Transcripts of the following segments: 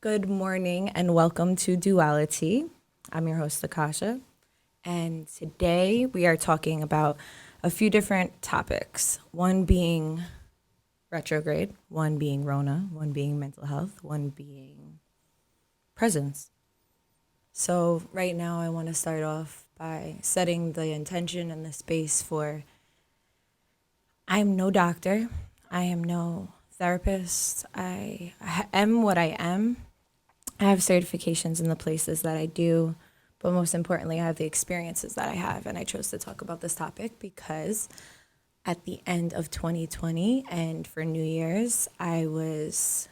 Good morning and welcome to Dualitea. I'm your host, Akasha, and today we are talking about a few different topics. One being retrograde, one being Rona, one being mental health, one being presence. So, right now, I want to start off by setting the intention and the space for I'm no doctor, I am no therapist, I am what I am. I have certifications in the places that I do, but most importantly, I have the experiences that I have. And I chose to talk about this topic because at the end of 2020 and for New Year's, I was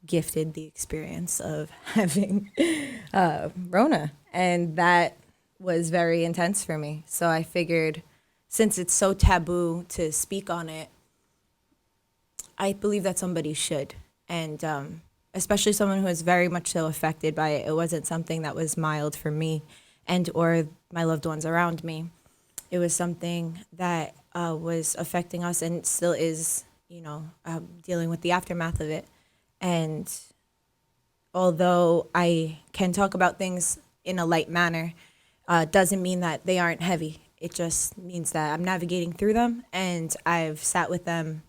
gifted the experience of having Rona. And that was very intense for me. So I figured since it's so taboo to speak on it, I believe that somebody should. And especially someone who is very much so affected by it. It wasn't something that was mild for me and or my loved ones around me. It was something that was affecting us and still is, dealing with the aftermath of it. And although I can talk about things in a light manner, doesn't mean that they aren't heavy. It just means that I'm navigating through them and I've sat with them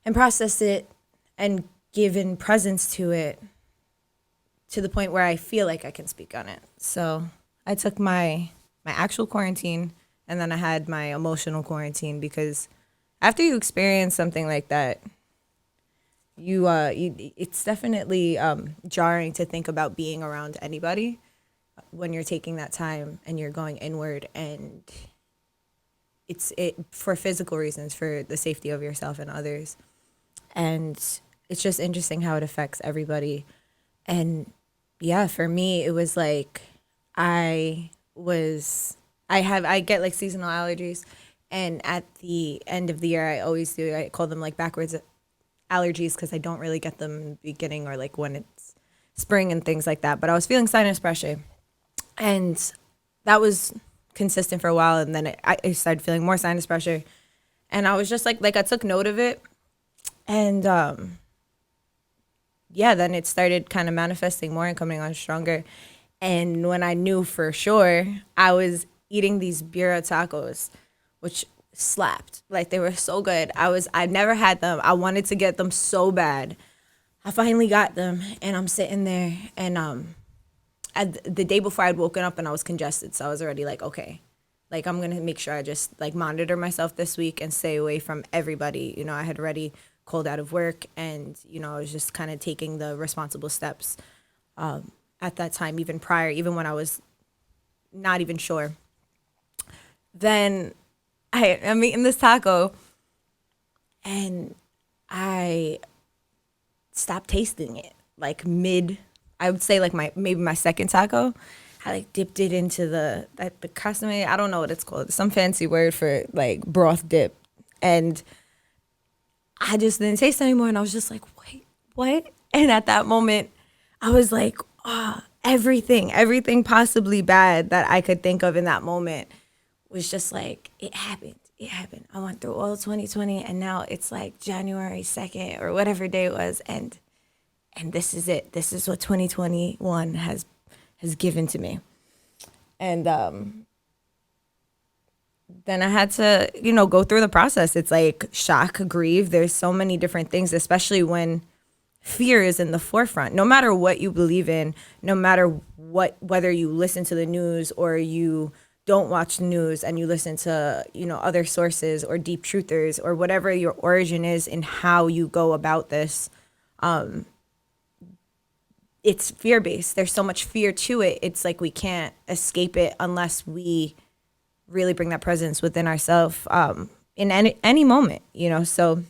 and processed it and given presence to it to the point where I feel like I can speak on it. So I took my actual quarantine and then I had my emotional quarantine because after you experience something like that, it's definitely jarring to think about being around anybody when you're taking that time and you're going inward, and it's for physical reasons, for the safety of yourself and others. And it's just interesting how it affects everybody. And yeah, for me, it was like I get like seasonal allergies. And at the end of the year, I call them like backwards allergies because I don't really get them in the beginning or like when it's spring and things like that. But I was feeling sinus pressure. And that was consistent for a while. And then I started feeling more sinus pressure. And I was just like I took note of it. And then it started kind of manifesting more and coming on stronger. And when I knew for sure, I was eating these birria tacos, which slapped. Like, they were so good. I'd never had them. I wanted to get them so bad. I finally got them, and I'm sitting there, and the day before I'd woken up and I was congested, so I was already like, okay, like I'm gonna make sure I just like monitor myself this week and stay away from everybody. I had already called out of work, and I was just kind of taking the responsible steps at that time, even when I was not even sure. Then I'm eating this taco and I stopped tasting it like mid, I would say like maybe my second taco. I like dipped it into the custom, I don't know what it's called, some fancy word for like broth dip, and I just didn't taste it anymore. And I was just like, wait, what? And at that moment, I was like, everything possibly bad that I could think of in that moment was just like, it happened. It happened. I went through all 2020, and now it's like January 2nd or whatever day it was. And this is it. This is what 2021 has given to me. And then I had to, go through the process. It's like shock, grieve. There's so many different things, especially when fear is in the forefront. No matter what you believe in, no matter whether you listen to the news or you don't watch the news and you listen to, other sources or deep truthers or whatever your origin is in how you go about this, it's fear-based. There's so much fear to it. It's like we can't escape it unless we really bring that presence within ourselves in any moment, So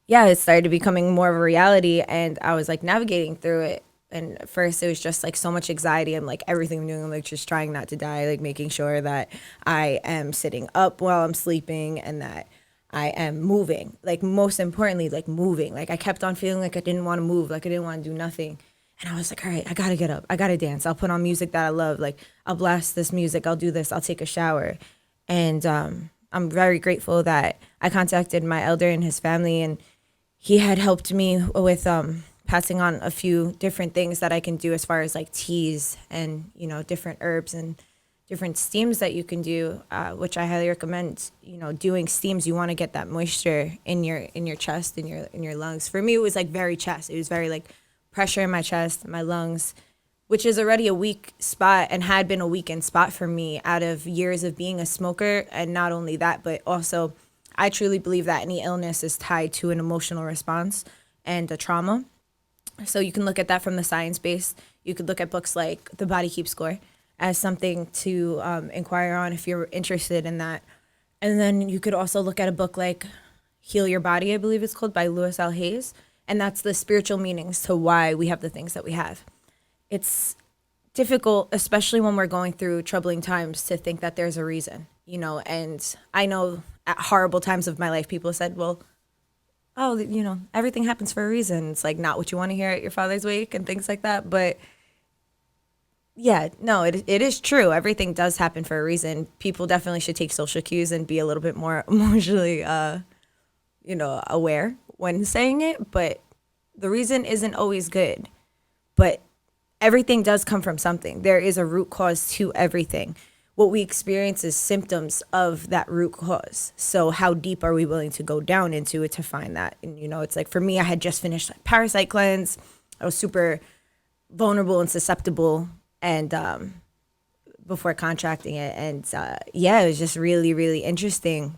yeah, it started becoming more of a reality, and I was like navigating through it. And at first it was just like so much anxiety. I'm like, everything I'm doing, I'm like just trying not to die, like making sure that I am sitting up while I'm sleeping and that I am moving. Like, most importantly, like moving. Like, I kept on feeling like I didn't want to move, like I didn't want to do nothing. And I was like, all right, I gotta get up. I gotta dance. I'll put on music that I love. Like, I'll blast this music. I'll do this. I'll take a shower. And I'm very grateful that I contacted my elder and his family, and he had helped me with passing on a few different things that I can do as far as like teas and, different herbs and different steams that you can do, which I highly recommend. Doing steams, you want to get that moisture in your chest, in your lungs. For me, it was like very chest. It was very like pressure in my chest, my lungs, which is already a weak spot and had been a weakened spot for me out of years of being a smoker. And not only that, but also I truly believe that any illness is tied to an emotional response and a trauma. So you can look at that from the science base. You could look at books like The Body Keeps Score as something to inquire on if you're interested in that. And then you could also look at a book like Heal Your Body, I believe it's called, by Louis L. Hayes. And that's the spiritual meanings to why we have the things that we have. It's difficult, especially when we're going through troubling times, to think that there's a reason, and I know at horrible times of my life, people said, well, oh, everything happens for a reason. It's like not what you want to hear at your father's wake and things like that. But yeah, no, it is true. Everything does happen for a reason. People definitely should take social cues and be a little bit more emotionally, aware when saying it. But the reason isn't always good. But everything does come from something. There is a root cause to everything. What we experience is symptoms of that root cause. So how deep are we willing to go down into it to find that? And, it's like for me, I had just finished parasite cleanse. I was super vulnerable and susceptible and before contracting it. And it was just really, really interesting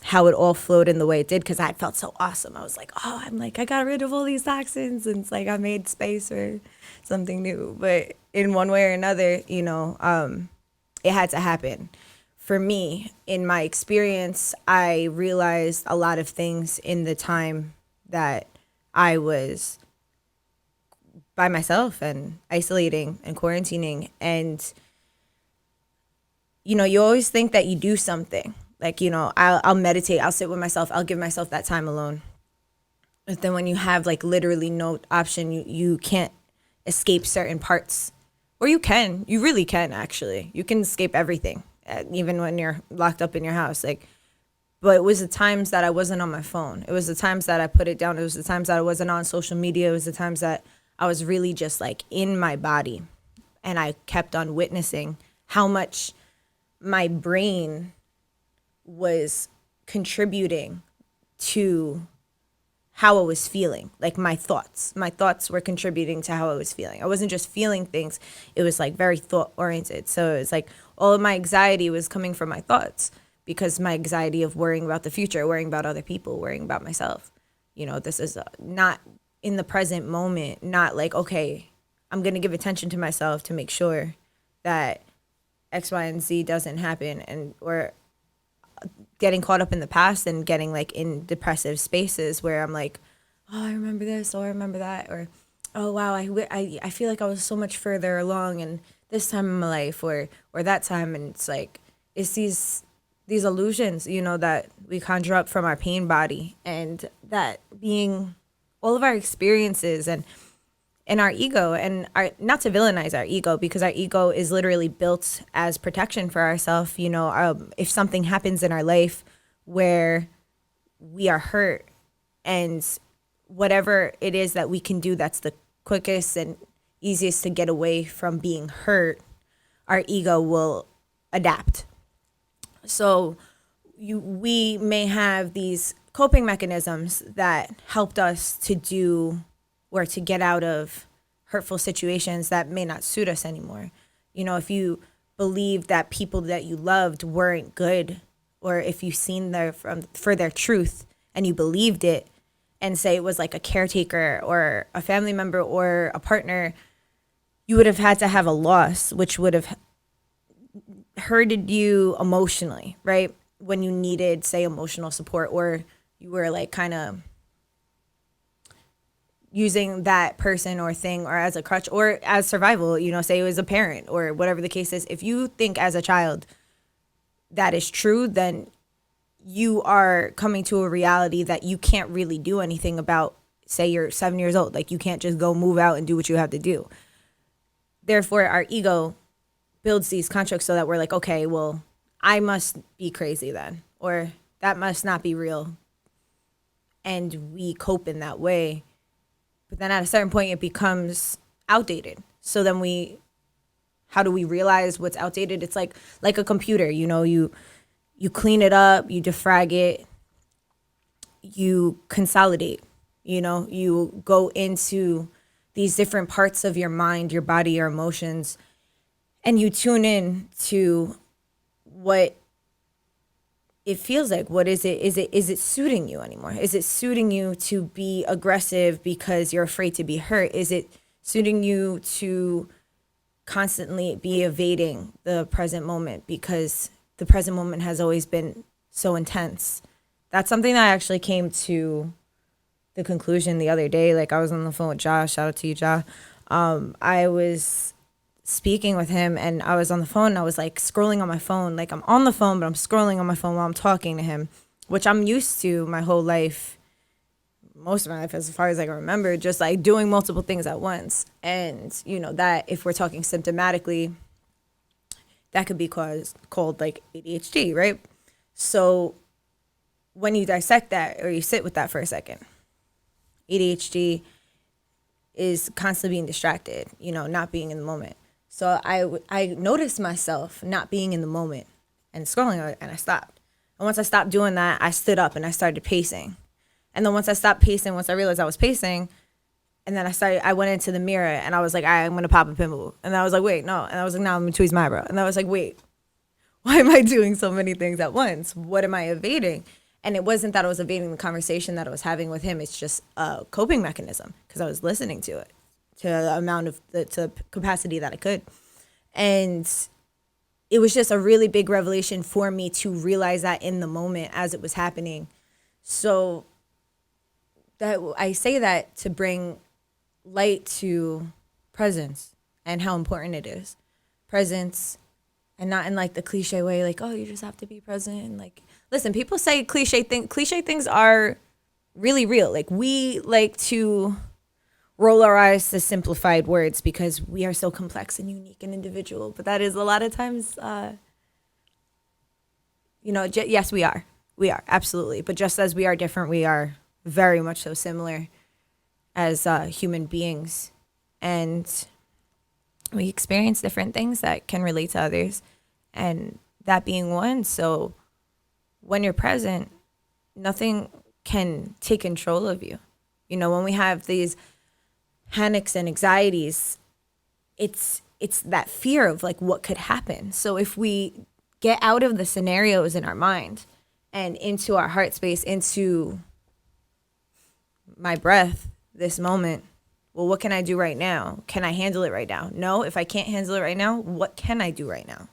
how it all flowed in the way it did, because I felt so awesome. I was like, I got rid of all these toxins, and it's like I made space for something new. But in one way or another, it had to happen. For me, in my experience, I realized a lot of things in the time that I was by myself and isolating and quarantining. And, you always think that you do something. Like, I'll meditate, I'll sit with myself, I'll give myself that time alone. But then when you have like literally no option, you can't escape certain parts. Or you really can actually. You can escape everything, even when you're locked up in your house. But it was the times that I wasn't on my phone. It was the times that I put it down. It was the times that I wasn't on social media. It was the times that I was really just like in my body. And I kept on witnessing how much my brain was contributing to how I was feeling. Like my thoughts were contributing to how I was feeling. I wasn't just feeling things. It was like very thought oriented. So it was like all of my anxiety was coming from my thoughts, because my anxiety of worrying about the future, worrying about other people, worrying about myself. This is not in the present moment, not like, okay, I'm going to give attention to myself to make sure that X, Y, and Z doesn't happen, or getting caught up in the past and getting like in depressive spaces where I'm like, oh, I remember this, or I remember that, or oh wow, I feel like I was so much further along in this time in my life, or that time. And it's like, it's these illusions, that we conjure up from our pain body, and that being all of our experiences and our ego, and not to villainize our ego, because our ego is literally built as protection for ourselves. If something happens in our life where we are hurt, and whatever it is that we can do that's the quickest and easiest to get away from being hurt, our ego will adapt. So we may have these coping mechanisms that helped us to do or to get out of hurtful situations that may not suit us anymore. If you believe that people that you loved weren't good, or if you've seen for their truth and you believed it, and say it was like a caretaker or a family member or a partner, you would have had to have a loss, which would have hurted you emotionally, right? When you needed, say, emotional support, or you were like kind of using that person or thing or as a crutch or as survival, say it was a parent or whatever the case is. If you think as a child that is true, then you are coming to a reality that you can't really do anything about. Say you're 7 years old, like you can't just go move out and do what you have to do. Therefore, our ego builds these constructs so that we're like, okay, well, I must be crazy then, or that must not be real. And we cope in that way. But then at a certain point, it becomes outdated. So then how do we realize what's outdated? It's like a computer, you clean it up, you defrag it, you consolidate, you go into these different parts of your mind, your body, your emotions, and you tune in to what it feels like. What is it? Is it suiting you anymore? Is it suiting you to be aggressive because you're afraid to be hurt? Is it suiting you to constantly be evading the present moment because the present moment has always been so intense? That's something that I actually came to the conclusion the other day. Like, I was on the phone with Josh. Shout out to you, Josh. I was speaking with him, and I was on the phone, and I was like scrolling on my phone. Like, I'm on the phone, but I'm scrolling on my phone while I'm talking to him, which I'm used to my whole life, most of my life, as far as I can remember, just like doing multiple things at once. And, that if we're talking symptomatically, that could be called like ADHD, right? So when you dissect that, or you sit with that for a second, ADHD is constantly being distracted, not being in the moment. So I noticed myself not being in the moment and scrolling, and I stopped. And once I stopped doing that, I stood up and I started pacing. And then once I stopped pacing, once I realized I was pacing, and then I went into the mirror and I was like, all right, I'm going to pop a pimple. And I was like, wait, no. And I was like, no, I'm going to tweeze my eyebrow. And I was like, wait, why am I doing so many things at once? What am I evading? And it wasn't that I was evading the conversation that I was having with him. It's just a coping mechanism because I was listening to it to the amount of to the capacity that I could. And it was just a really big revelation for me to realize that in the moment as it was happening. So that I say that to bring light to presence and how important it is. Presence, and not in like the cliche way, like, oh, you just have to be present. And like, listen, people say cliche things are really real. Like, we like to roll our eyes to simplified words because we are so complex and unique and individual. But that is a lot of times, yes, we are. We are, absolutely. But just as we are different, we are very much so similar as human beings. And we experience different things that can relate to others, and that being one. So when you're present, nothing can take control of you. When we have these panics and anxieties, it's that fear of like what could happen. So if we get out of the scenarios in our mind and into our heart space, into my breath, this moment, well, what can I do right now? Can I handle it right now? No, if I can't handle it right now, what can I do right now?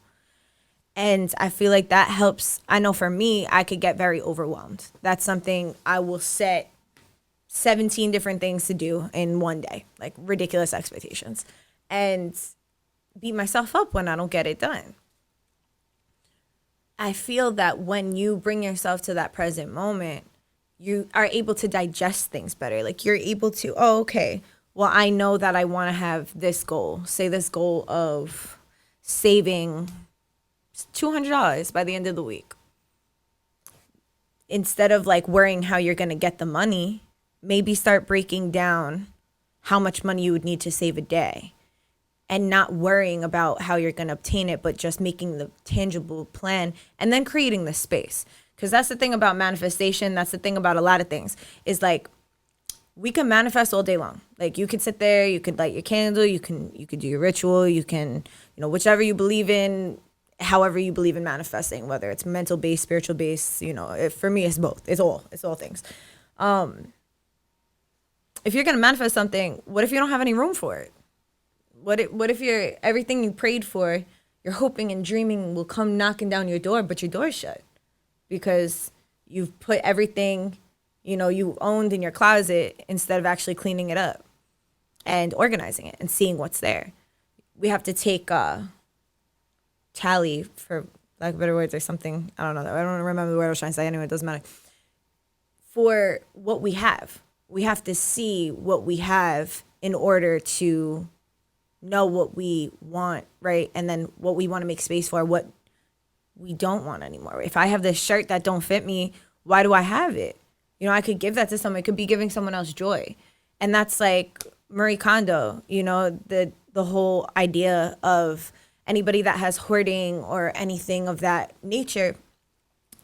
And I feel like that helps. I know for me, I could get very overwhelmed. That's something I will set 17 different things to do in one day, like ridiculous expectations, and beat myself up when I don't get it done. I feel that when you bring yourself to that present moment, you are able to digest things better. Like, you're able to, oh, okay, well, I know that I want to have this goal, say this goal of saving $200 by the end of the week. Instead of like worrying how you're going to get the money, maybe start breaking down how much money you would need to save a day, and not worrying about how you're going to obtain it, but just making the tangible plan and then creating the space. Because that's the thing about manifestation. That's the thing about a lot of things, is like, we can manifest all day long. Like, you could sit there, you could light your candle, you could do your ritual, you can, whichever you believe in, however you believe in manifesting, whether it's mental based, spiritual based, for me, it's both. It's all things. If you're going to manifest something, what if you don't have any room for it? What if everything you prayed for, you're hoping and dreaming will come knocking down your door, but your door's shut because you've put everything, you owned in your closet instead of actually cleaning it up and organizing it and seeing what's there. We have to take tally, for lack of better words, or something. I don't know. I don't remember the word I was trying to say. Anyway, it doesn't matter. For what we have to see what we have in order to know what we want, right? And then what we want to make space for, what we don't want anymore. If I have this shirt that don't fit me, why do I have it? I could give that to someone. It could be giving someone else joy. And that's like Marie Kondo, the whole idea of anybody that has hoarding or anything of that nature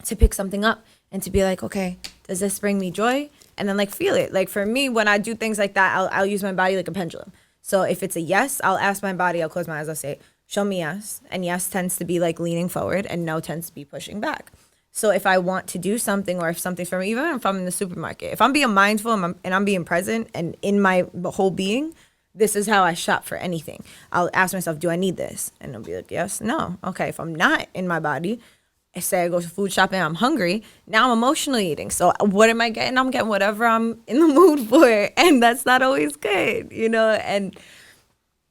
to pick something up and to be like, okay, does this bring me joy? And then like feel it. Like for me, when I do things like that, I'll use my body like a pendulum. So if it's a yes, I'll ask my body, I'll close my eyes, I'll say, show me yes. And yes tends to be like leaning forward and no tends to be pushing back. So if I want to do something or if something's for me, even if I'm in the supermarket, if I'm being mindful and I'm being present and in my whole being, this is how I shop for anything. I'll ask myself, do I need this? And I'll be like, yes, no. Okay, if I'm not in my body, I say I go to food shopping, I'm hungry. Now I'm emotionally eating. So what am I getting? I'm getting whatever I'm in the mood for. And that's not always good, And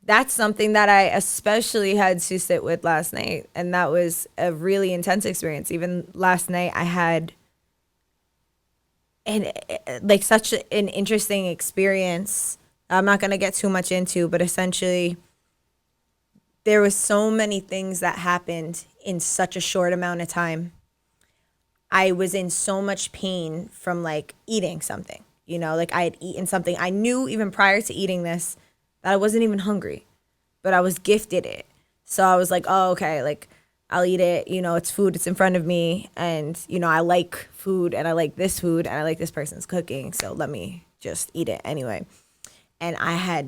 that's something that I especially had to sit with last night. And that was a really intense experience. Even last night I had like such an interesting experience. I'm not going to get too much into, but essentially there was so many things that happened in such a short amount of time. I was in so much pain from like eating something, like I had eaten something. I knew even prior to eating this that I wasn't even hungry, but I was gifted it. So I was like, oh, okay, like I'll eat it. It's food, it's in front of me. And, I like food and I like this food and I like this person's cooking. So let me just eat it anyway. And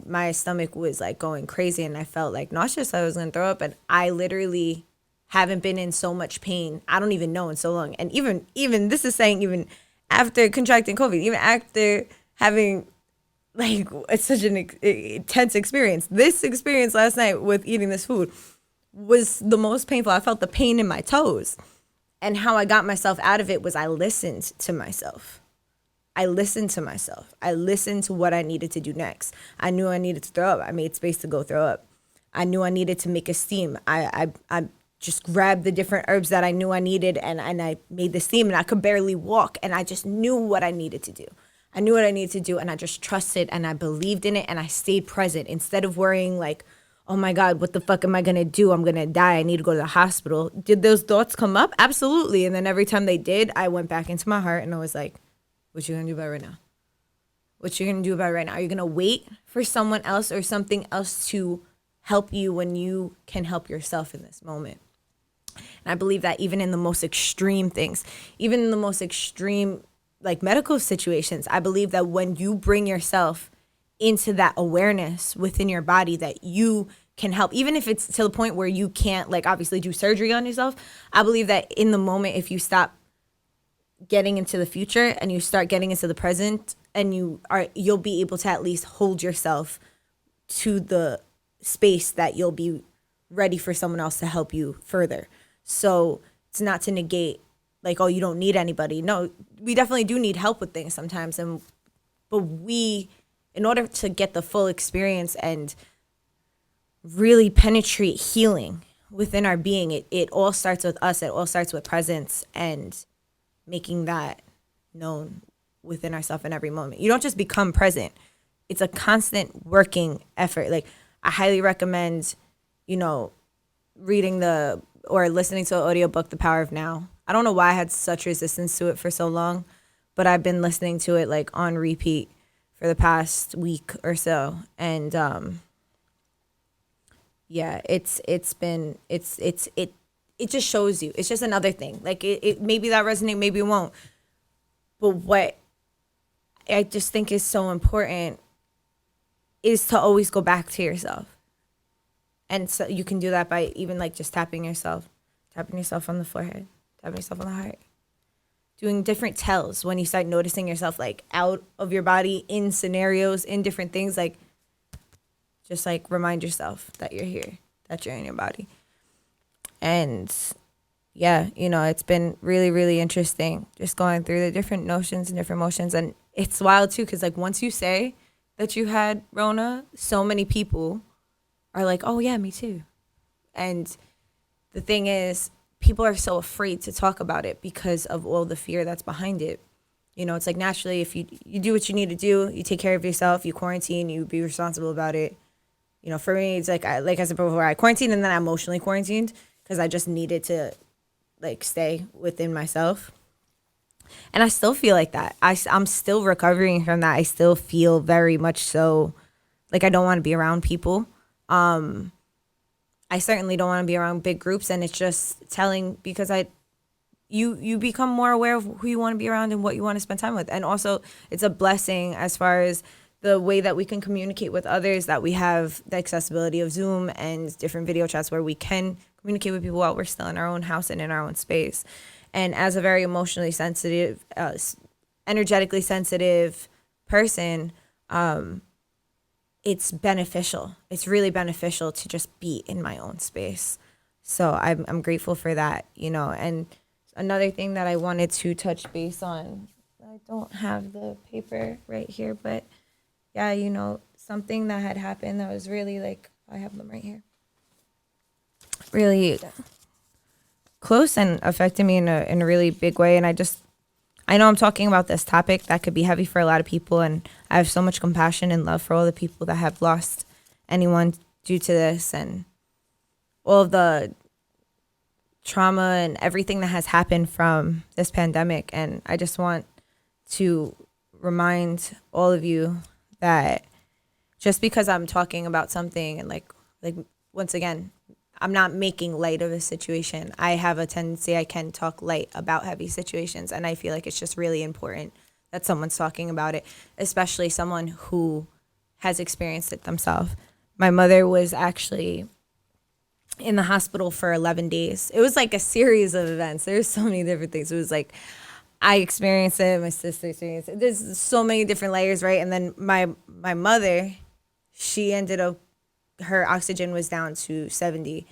my stomach was like going crazy and I felt like nauseous. I was going to throw up. And I literally haven't been in so much pain. I don't even know in so long. And even this is saying even after contracting COVID, even after having like it's such an intense experience. This experience last night with eating this food was the most painful. I felt the pain in my toes. And how I got myself out of it was I listened to myself. I listened to what I needed to do next. I knew I needed to throw up. I made space to go throw up. I knew I needed to make a steam. I just grabbed the different herbs that I knew I needed and I made the steam and I could barely walk and I just knew what I needed to do. I knew what I needed to do and I just trusted and I believed in it and I stayed present instead of worrying like, oh my God, what the fuck am I going to do? I'm going to die. I need to go to the hospital. Did those thoughts come up? Absolutely. And then every time they did, I went back into my heart and I was like, what you gonna do about it right now? What you gonna do about it right now? Are you gonna wait for someone else or something else to help you when you can help yourself in this moment? And I believe that even in the most extreme things, even in the most extreme like medical situations, I believe that when you bring yourself into that awareness within your body that you can help, even if it's to the point where you can't like obviously do surgery on yourself, I believe that in the moment, if you stop getting into the future and you start getting into the present and you'll be able to at least hold yourself to the space that you'll be ready for someone else to help you further. So it's not to negate like, oh, you don't need anybody. No, we definitely do need help with things sometimes. But in order to get the full experience and really penetrate healing within our being, it all starts with us. It all starts with presence and making that known within ourselves in every moment. You don't just become present. It's a constant working effort. Like I highly recommend, reading or listening to an audiobook, The Power of Now. I don't know why I had such resistance to it for so long, but I've been listening to it like on repeat for the past week or so. And it just shows you. It's just another thing. Like it maybe that resonate, maybe it won't. But what I just think is so important is to always go back to yourself. And so you can do that by even like just tapping yourself on the forehead, tapping yourself on the heart. Doing different tells when you start noticing yourself like out of your body in scenarios, in different things, like just like remind yourself that you're here, that you're in your body. And yeah, it's been really, really interesting just going through the different notions and different emotions. And it's wild too, because like once you say that you had Rona, so many people are like, oh yeah, me too. And the thing is, people are so afraid to talk about it because of all the fear that's behind it. It's like naturally, if you do what you need to do, you take care of yourself, you quarantine, you be responsible about it. For me, it's like I said before, I quarantined and then I emotionally quarantined because I just needed to like stay within myself. And I still feel like that. I'm still recovering from that. I still feel very much so like I don't want to be around people. I certainly don't want to be around big groups, and it's just telling because you become more aware of who you want to be around and what you want to spend time with. And also it's a blessing as far as the way that we can communicate with others, that we have the accessibility of Zoom and different video chats where we can communicate with people while we're still in our own house and in our own space. And as a very emotionally sensitive, energetically sensitive person, it's beneficial. It's really beneficial to just be in my own space. So I'm grateful for that, and another thing that I wanted to touch base on, I don't have the paper right here, but yeah, something that had happened that was really I have them right here, really close and affected me in a really big way. And I know I'm talking about this topic that could be heavy for a lot of people, and I have so much compassion and love for all the people that have lost anyone due to this and all of the trauma and everything that has happened from this pandemic. And I just want to remind all of you that just because I'm talking about something and like once again, I'm not making light of a situation. I have a tendency, I can talk light about heavy situations, and I feel like it's just really important that someone's talking about it, especially someone who has experienced it themselves. My mother was actually in the hospital for 11 days. It was like a series of events. There's so many different things. It was like I experienced it, my sister experienced it. There's so many different layers, right? And then my mother, she ended up, her oxygen was down to 70.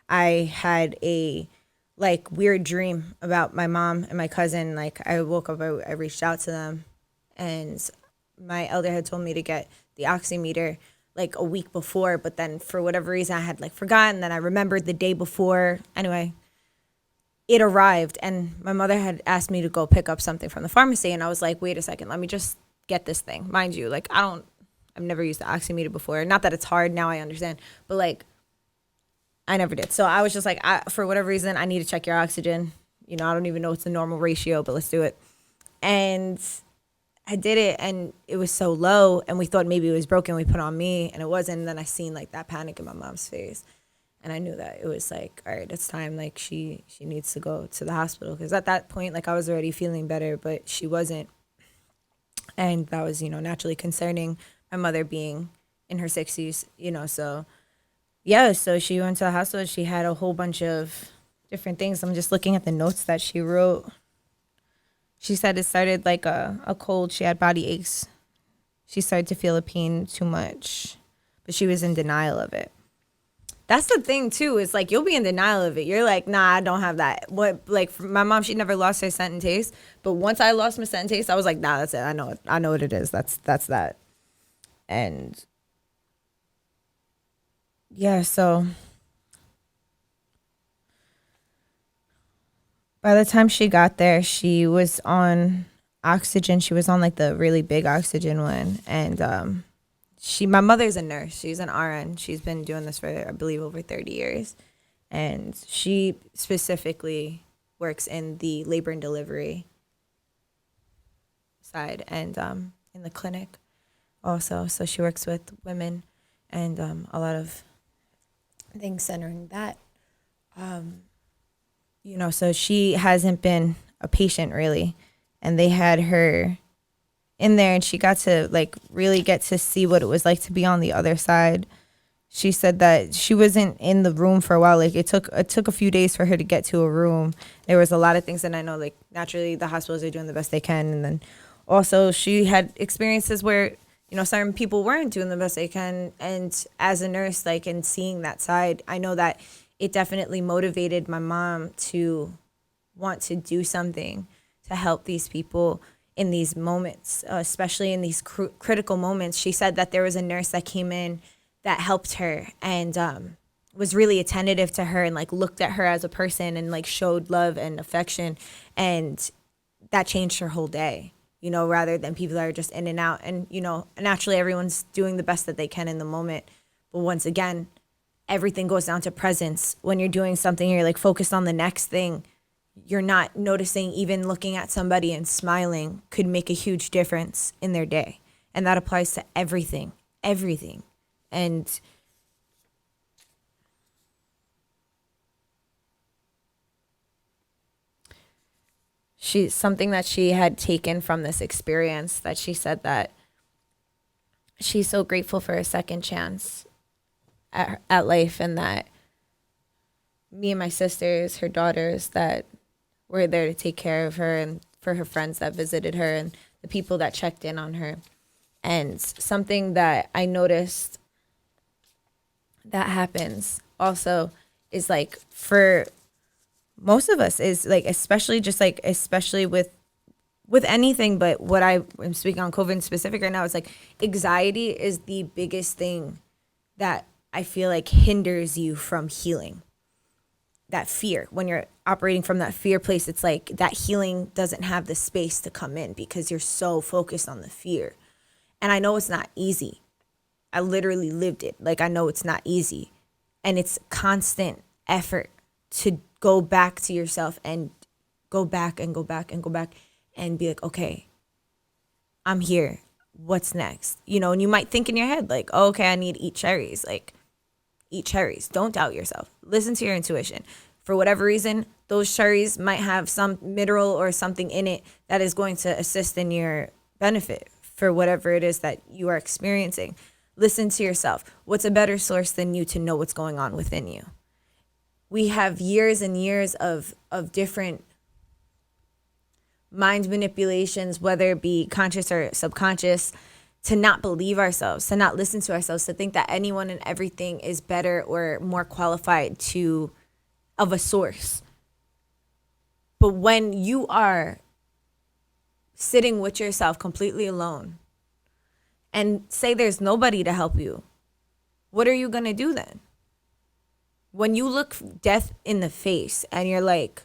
I had a weird dream about my mom and my cousin. I woke up, I reached out to them, and my elder had told me to get the oximeter a week before, but then for whatever reason I had forgotten. Then I remembered the day before. Anyway, it arrived, and my mother had asked me to go pick up something from the pharmacy, and I was like, wait a second, let me just get this thing. Mind you, I've never used the oximeter before. Not that it's hard, now I understand, but I never did. So I was just for whatever reason, I need to check your oxygen. I don't even know what's the normal ratio, but let's do it. And I did it, and it was so low, and we thought maybe it was broken. We put on me, and it wasn't. And then I seen that panic in my mom's face, and I knew that it was all right, it's time. She needs to go to the hospital, because at that point, I was already feeling better, but she wasn't, and that was naturally concerning. My mother being in her 60s, so yeah, so she went to the hospital. She had a whole bunch of different things. I'm just looking at the notes that she wrote. She said it started like a cold. She had body aches. She started to feel the pain too much, but she was in denial of it. That's the thing too, is you'll be in denial of it. You're nah, I don't have that. For my mom, she never lost her scent and taste. But once I lost my scent and taste, I was nah, that's it. I know it. I know what it is. That's that. And yeah, so by the time she got there, she was on oxygen. She was on the really big oxygen one. And my mother's a nurse. She's an RN. She's been doing this for, I believe, over 30 years. And she specifically works in the labor and delivery side and in the clinic also. So she works with women and a lot of things centering that. So she hasn't been a patient really. And they had her in there, and she got to really get to see what it was like to be on the other side. She said that she wasn't in the room for a while. It took a few days for her to get to a room. There was a lot of things, and I know naturally the hospitals are doing the best they can. And then also she had experiences where, certain people weren't doing the best they can. And as a nurse, and seeing that side, I know that it definitely motivated my mom to want to do something to help these people in these moments, especially in these critical moments. She said that there was a nurse that came in that helped her and was really attentive to her and looked at her as a person and showed love and affection, and that changed her whole day, rather than people that are just in and out. And naturally everyone's doing the best that they can in the moment, but once again, everything goes down to presence. When you're doing something, you're focused on the next thing, you're not noticing, even looking at somebody and smiling could make a huge difference in their day. And that applies to everything, everything. And something that she had taken from this experience, that she said that she's so grateful for a second chance at life, and that me and my sisters, her daughters, that were there to take care of her, and for her friends that visited her, and the people that checked in on her. And something that I noticed that happens also is like for most of us is like, especially with anything, but what I'm speaking on COVID in specific right now is like anxiety is the biggest thing that I feel like hinders you from healing. That fear, when you're operating from that fear place, it's like that healing doesn't have the space to come in because you're so focused on the fear. And I know it's not easy. I literally lived it. Like, I know it's not easy. And it's constant effort to go back to yourself and go back and go back and go back and be like, okay, I'm here. What's next? You know, and you might think in your head like, oh, okay, I need to eat cherries. Like, eat cherries. Don't doubt yourself. Listen to your intuition. For whatever reason, those cherries might have some mineral or something in it that is going to assist in your benefit for whatever it is that you are experiencing. Listen to yourself. What's a better source than you to know what's going on within you? We have years and years of different mind manipulations, whether it be conscious or subconscious, to not believe ourselves, to not listen to ourselves, to think that anyone and everything is better or more qualified of a source. But when you are sitting with yourself completely alone and say there's nobody to help you, what are you going to do then? When you look death in the face and you're like,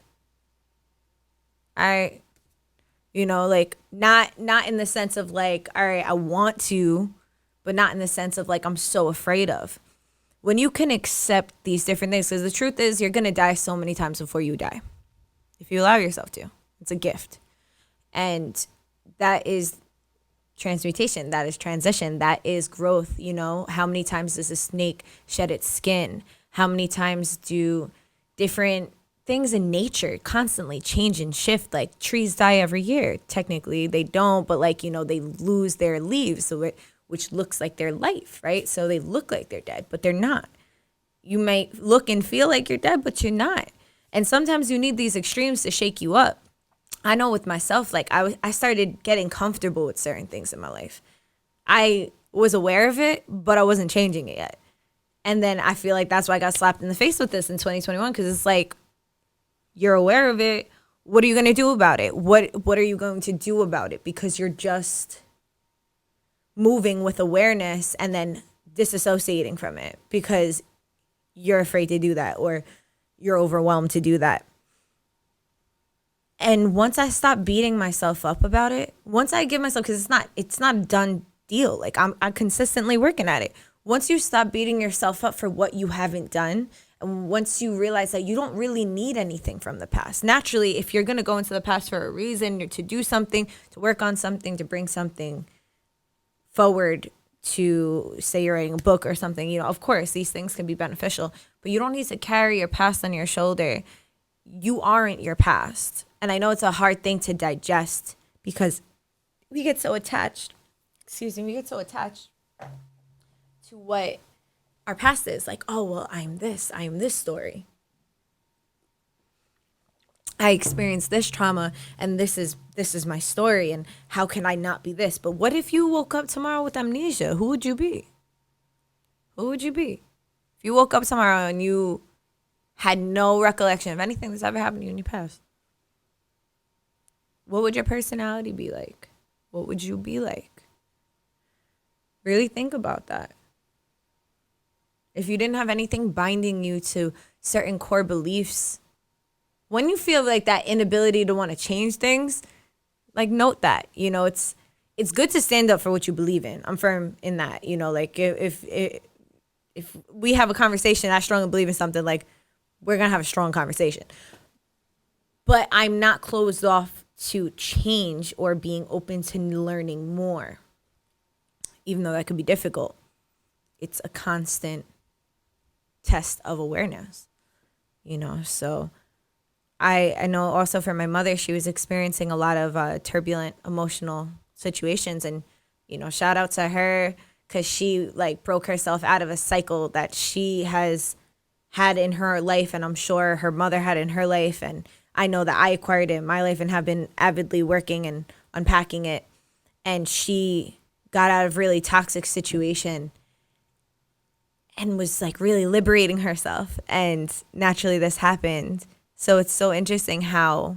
like not in the sense of like, all right, I want to, but not in the sense of like, I'm so afraid of. When you can accept these different things, because the truth is you're going to die so many times before you die. If you allow yourself to, it's a gift. And that is transmutation. That is transition. That is growth. You know, how many times does a snake shed its skin? How many times do different things in nature constantly change and shift? Like trees die every year. Technically they don't, but like, you know, they lose their leaves, so which looks like their life, right? So they look like they're dead, but they're not. You might look and feel like you're dead, but you're not. And sometimes you need these extremes to shake you up. I know with myself, like I started getting comfortable with certain things in my life. I was aware of it, but I wasn't changing it yet. And then I feel like that's why I got slapped in the face with this in 2021, because it's like, you're aware of it. What are you going to do about it? What are you going to do about it? Because you're just moving with awareness and then disassociating from it because you're afraid to do that or you're overwhelmed to do that. And once I stop beating myself up about it, once I give myself, because it's not a done deal. Like I'm consistently working at it. Once you stop beating yourself up for what you haven't done, and once you realize that you don't really need anything from the past, naturally, if you're going to go into the past for a reason, or to do something, to work on something, to bring something forward, to say you're writing a book or something, you know, of course, these things can be beneficial, but you don't need to carry your past on your shoulder. You aren't your past. And I know it's a hard thing to digest because we get so attached, to what our past is. Like, oh, well, I am this story. I experienced this trauma and this is my story, and how can I not be this? But what if you woke up tomorrow with amnesia? Who would you be? If you woke up tomorrow and you had no recollection of anything that's ever happened to you in your past, what would your personality be like? What would you be like? Really think about that. If you didn't have anything binding you to certain core beliefs, when you feel like that inability to want to change things, like note that, you know, it's good to stand up for what you believe in. I'm firm in that, you know, like if we have a conversation, I strongly believe in something, like we're going to have a strong conversation. but I'm not closed off to change or being open to learning more, even though that could be difficult. It's a constant test of awareness, so I know also for my mother, she was experiencing a lot of turbulent emotional situations, and shout out to her, because she like broke herself out of a cycle that she has had in her life, and I'm sure her mother had in her life, and I know that I acquired it in my life and have been avidly working and unpacking it. And she got out of really toxic situation and was like really liberating herself, and naturally this happened. So it's so interesting how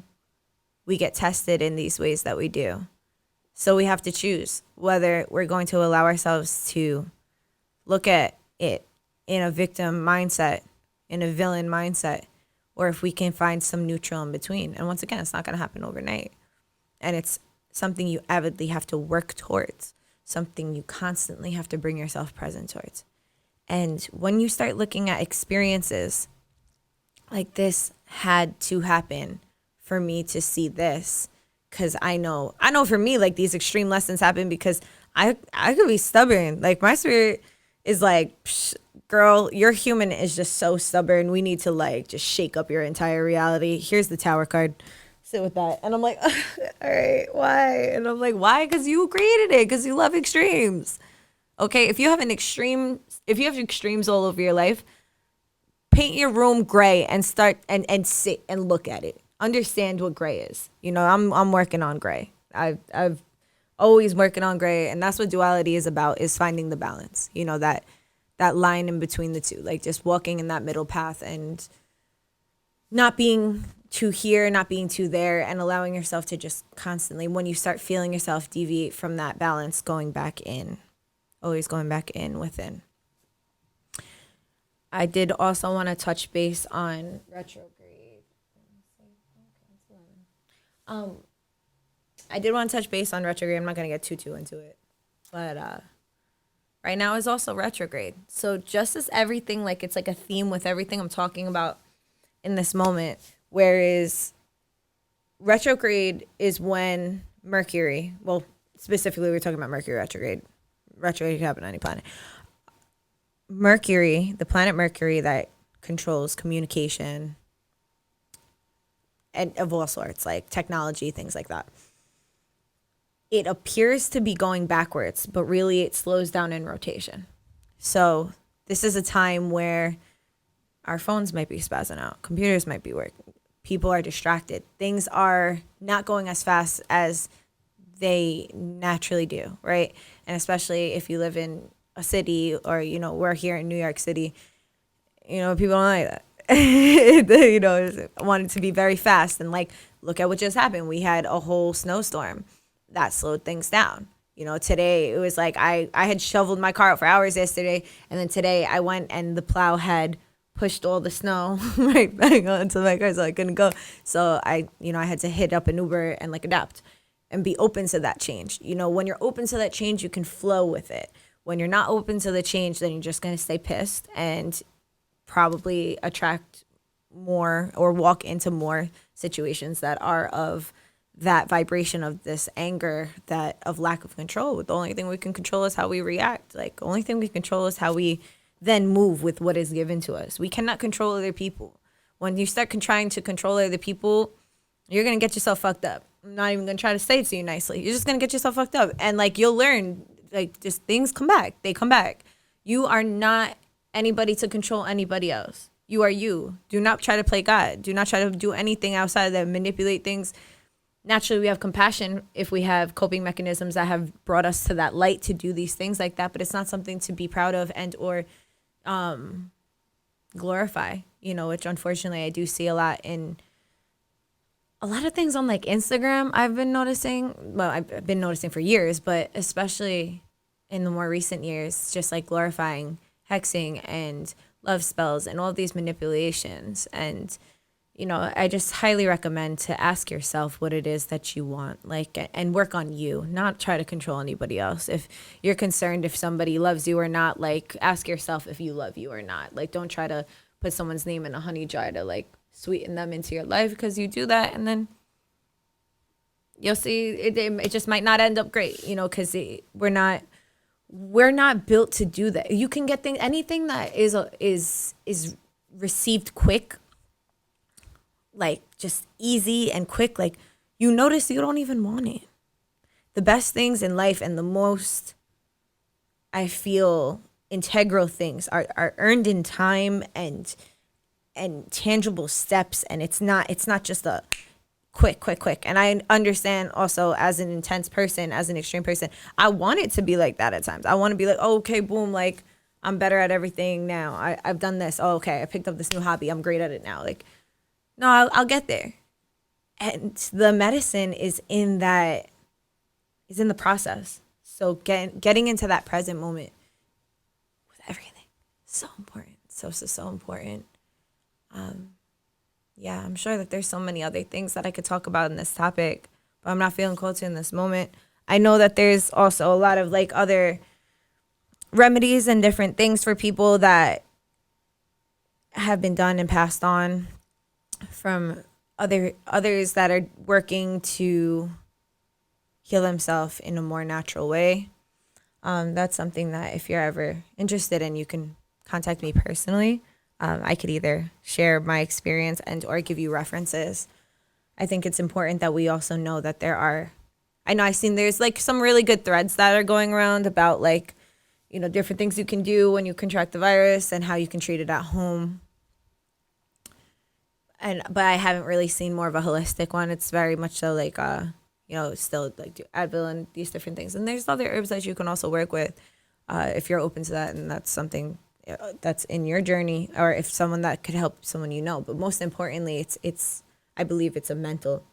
we get tested in these ways that we do. So we have to choose whether we're going to allow ourselves to look at it in a victim mindset, in a villain mindset, or if we can find some neutral in between. And once again, it's not going to happen overnight. And it's something you avidly have to work towards, something you constantly have to bring yourself present towards. And when you start looking at experiences like this had to happen for me to see this, because I know for me, like, these extreme lessons happen because I could be stubborn. Like, my spirit is like, psh, girl, your human is just so stubborn. We need to like just shake up your entire reality. Here's the Tower card. Sit with that. And I'm like, all right, why? And I'm like, why? Because you created it, because you love extremes. Okay, if you have extremes all over your life, paint your room gray and start and sit and look at it. Understand what gray is. I'm working on gray. I've always working on gray, and that's what duality is about, is finding the balance. That line in between the two, like just walking in that middle path and not being too here, not being too there, and allowing yourself to just constantly, when you start feeling yourself deviate from that balance, going back in, always going back in within. I did also want to touch base on retrograde. I did want to touch base on retrograde. I'm not going to get too into it. But right now is also retrograde. So just as everything, like, it's like a theme with everything I'm talking about in this moment, whereas retrograde is when Mercury, well, specifically we're talking about Mercury retrograde. Retrograde can happen on any planet. Mercury, the planet Mercury that controls communication and of all sorts, like technology, things like that. It appears to be going backwards, but really it slows down in rotation. So this is a time where our phones might be spazzing out, computers might be working, people are distracted, things are not going as fast as they naturally do, right? And especially if you live in a city, or we're here in New York City, people don't like that. Want it to be very fast, and like, look at what just happened. We had a whole snowstorm that slowed things down. Today it was like I had shoveled my car out for hours yesterday, and then today I went and the plow had pushed all the snow right back onto my car, so I couldn't go. So I had to hit up an Uber and like adapt and be open to that change. When you're open to that change, you can flow with it. When you're not open to the change, then you're just going to stay pissed and probably attract more or walk into more situations that are of that vibration of this anger, that of lack of control. The only thing we can control is how we react. Like, the only thing we control is how we then move with what is given to us. We cannot control other people. When you start trying to control other people, you're going to get yourself fucked up. I'm not even going to try to say it to you nicely. You're just going to get yourself fucked up. And like, you'll learn, like, just things come back. They come back. You are not anybody to control anybody else. You are you. Do not try to play God. Do not try to do anything outside of that, manipulate things. Naturally, we have compassion if we have coping mechanisms that have brought us to that light to do these things like that, but it's not something to be proud of and or glorify, which unfortunately I do see a lot in a lot of things on like Instagram. I've been noticing for years, but especially in the more recent years, just like glorifying hexing and love spells and all of these manipulations. And I just highly recommend to ask yourself what it is that you want, like, and work on you, not try to control anybody else. If you're concerned if somebody loves you or not, like, ask yourself if you love you or not. Like, don't try to put someone's name in a honey jar to like sweeten them into your life, because you do that, and then you'll see it just might not end up great, because we're not built to do that. You can get anything that is received quick, like just easy and quick, like you notice you don't even want it. The best things in life and the most, I feel, integral things are earned in time and tangible steps, and it's not just a quick. And I understand also, as an intense person, as an extreme person, I want it to be like that at times. I want to be like, oh, okay, boom, like I'm better at everything now. I've done this. Oh, okay, I picked up this new hobby. I'm great at it now. Like, no, I'll get there. And the medicine is in the process. So getting into that present moment with everything, so important. So important. Yeah, I'm sure that there's so many other things that I could talk about in this topic, but I'm not feeling called to in this moment. I know that there's also a lot of like other remedies and different things for people that have been done and passed on from others that are working to heal themselves in a more natural way. That's something that if you're ever interested in, you can contact me personally. I could either share my experience and or give you references. I think it's important that we also know that I've seen there's like some really good threads that are going around about like, different things you can do when you contract the virus and how you can treat it at home. But I haven't really seen more of a holistic one. It's very much so like, still like do Advil and these different things. And there's other herbs that you can also work with if you're open to that, and that's something that's in your journey, or if someone that could help someone But most importantly, I believe it's a mental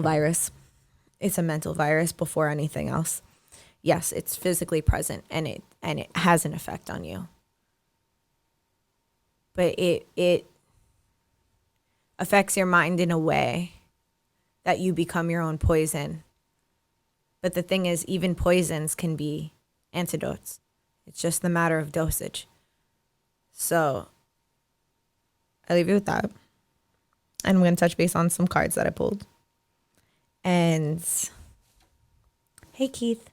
virus. It's a mental virus before anything else. Yes, it's physically present and it has an effect on you. But it affects your mind in a way that you become your own poison. But the thing is, even poisons can be antidotes. It's just a matter of dosage. So I leave you with that. And I'm going to touch base on some cards that I pulled. And hey, Keith.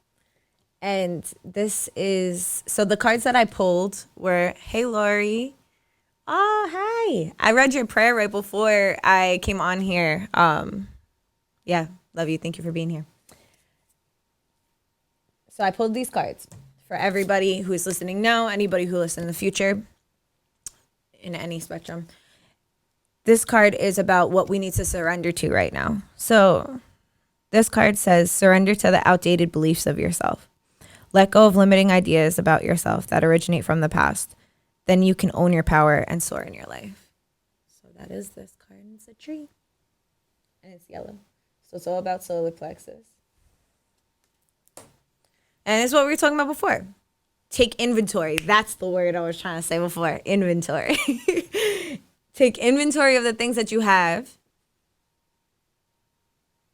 And so the cards that I pulled were, hey, Lori. Oh, hi. I read your prayer right before I came on here. Yeah, love you. Thank you for being here. So I pulled these cards for everybody who's listening now, anybody who listens in the future, in any spectrum. This card is about what we need to surrender to right now. So this card says, surrender to the outdated beliefs of yourself. Let go of limiting ideas about yourself that originate from the past. Then you can own your power and soar in your life. So that is this card. It's a tree. And it's yellow. So it's all about solar plexus. And it's what we were talking about before. Take inventory. That's the word I was trying to say before. Inventory. Take inventory of the things that you have.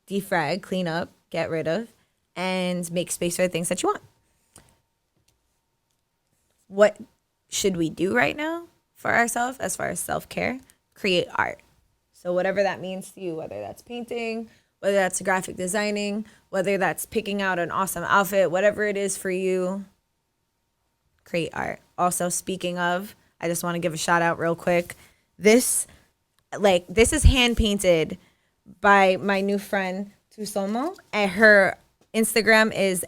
Defrag, clean up, get rid of, and make space for the things that you want. What should we do right now for ourselves as far as self-care? Create art. So whatever that means to you, whether that's painting, whether that's graphic designing, whether that's picking out an awesome outfit, whatever it is for you, create art. Also, speaking of, I just want to give a shout out real quick. This is hand painted by my new friend Tusomo, and her Instagram is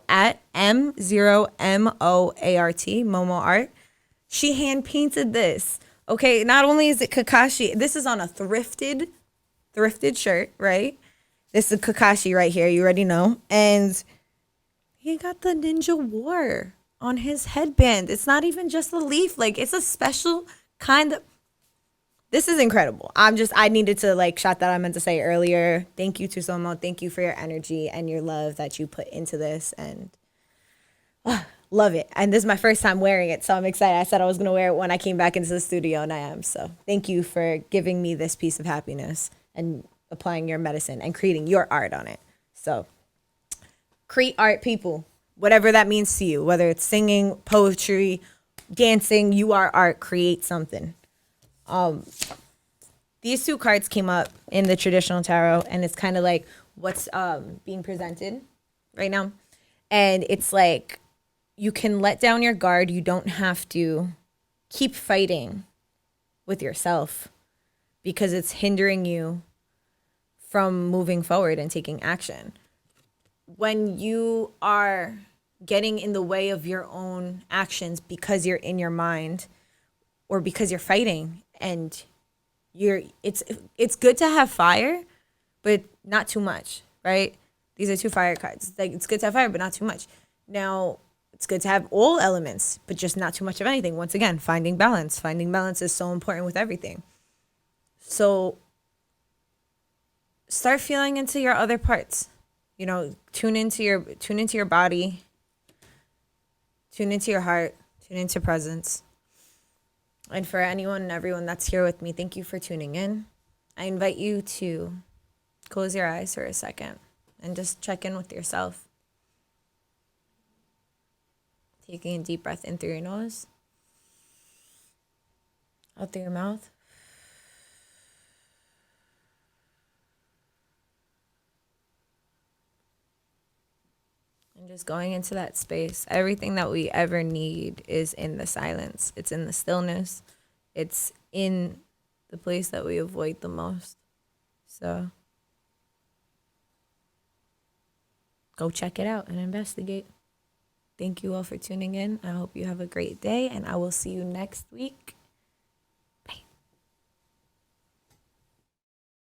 at M0MOART, Momo Art. She hand painted this. Okay, not only is it Kakashi, this is on a thrifted shirt, right? This is Kakashi right here, you already know. And he got the Ninja War on his headband. It's not even just a leaf, like it's a special kind of. This is incredible. I needed to shout that I meant to say earlier. Thank you, Tusomo. Thank you for your energy and your love that you put into this, and love it. And this is my first time wearing it, so I'm excited. I said I was going to wear it when I came back into the studio, and I am. So thank you for giving me this piece of happiness and applying your medicine and creating your art on it. So create art, people, whatever that means to you, whether it's singing, poetry, dancing, you are art, create something. These two cards came up in the traditional tarot, and it's kind of like what's being presented right now. And it's like you can let down your guard. You don't have to keep fighting with yourself because it's hindering you from moving forward and taking action. When you are getting in the way of your own actions because you're in your mind or because you're fighting and it's good to have fire, but not too much, right? These are two fire cards. Like, it's good to have fire, but not too much. Now, it's good to have all elements, but just not too much of anything. Once again, finding balance. Finding balance is so important with everything. So start feeling into your other parts. You know, tune into your body, tune into your heart, tune into presence. And for anyone and everyone that's here with me, thank you for tuning in. I invite you to close your eyes for a second and just check in with yourself. Taking a deep breath in through your nose, out through your mouth. And just going into that space. Everything that we ever need is in the silence. It's in the stillness. It's in the place that we avoid the most. So go check it out and investigate. Thank you all for tuning in. I hope you have a great day, and I will see you next week.